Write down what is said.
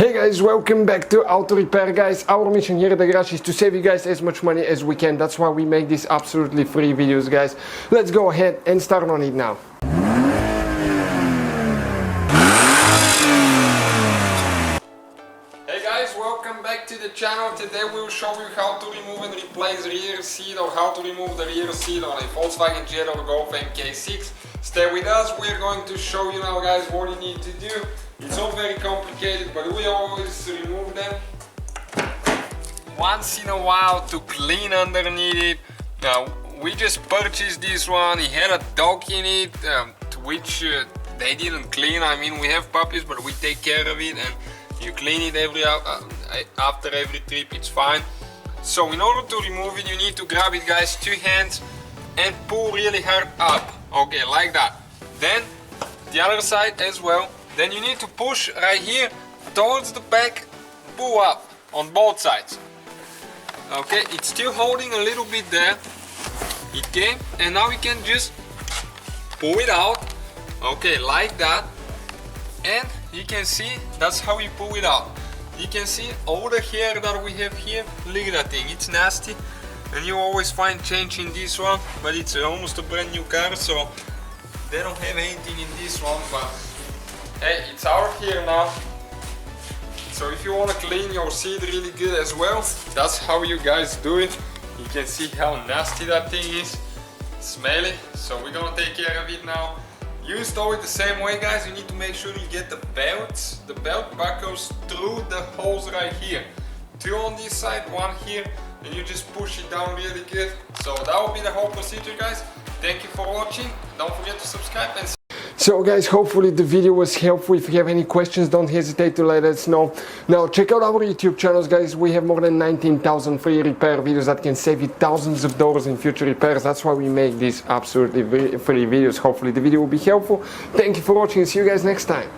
Hey guys, welcome back to Auto Repair guys. Our mission here at the garage is to save you guys as much money as we can. That's why we make these absolutely free videos guys. Let's go ahead and start on it now. Hey guys, welcome back to the channel. Today we'll show you how to remove and replace rear seat or how to remove the rear seat on a Volkswagen Jetta or Golf MK6. Stay with us, we're going to show you now guys what you need to do. It's not very complicated, but we always remove them once in a while to clean underneath it. Now, we just purchased this one. It had a dog in it, which they didn't clean. I mean, we have puppies, but we take care of it, and you clean it after every trip, it's fine. So in order to remove it, you need to grab it guys, 2 hands, and pull really hard up. Okay, like that. Then the other side as well. Then you need to push right here towards the back, pull up on both sides. Okay, it's still holding a little bit there. It came, and now we can just pull it out. Okay, like that. And you can see that's how you pull it out. You can see all the hair that we have here. Look at that thing, it's nasty. And you always find change in this one, but it's almost a brand new car, so they don't have anything in this one, but hey, it's out here now. So if you want to clean your seat really good as well, that's how you guys do it. You can see how nasty that thing is, smelly. So we're gonna take care of it now. You install it the same way guys. You need to make sure you get the belts. The belt buckles through the holes right here. 2 on this side, 1 here, and you just push it down really good. So that will be the whole procedure guys. Thank you for watching. Don't forget to subscribe and so guys, hopefully the video was helpful. If you have any questions, don't hesitate to let us know. Now check out our YouTube channels guys. We have more than 19,000 free repair videos that can save you thousands of dollars in future repairs. That's why we make these absolutely free videos. Hopefully the video will be helpful. Thank you for watching and see you guys next time.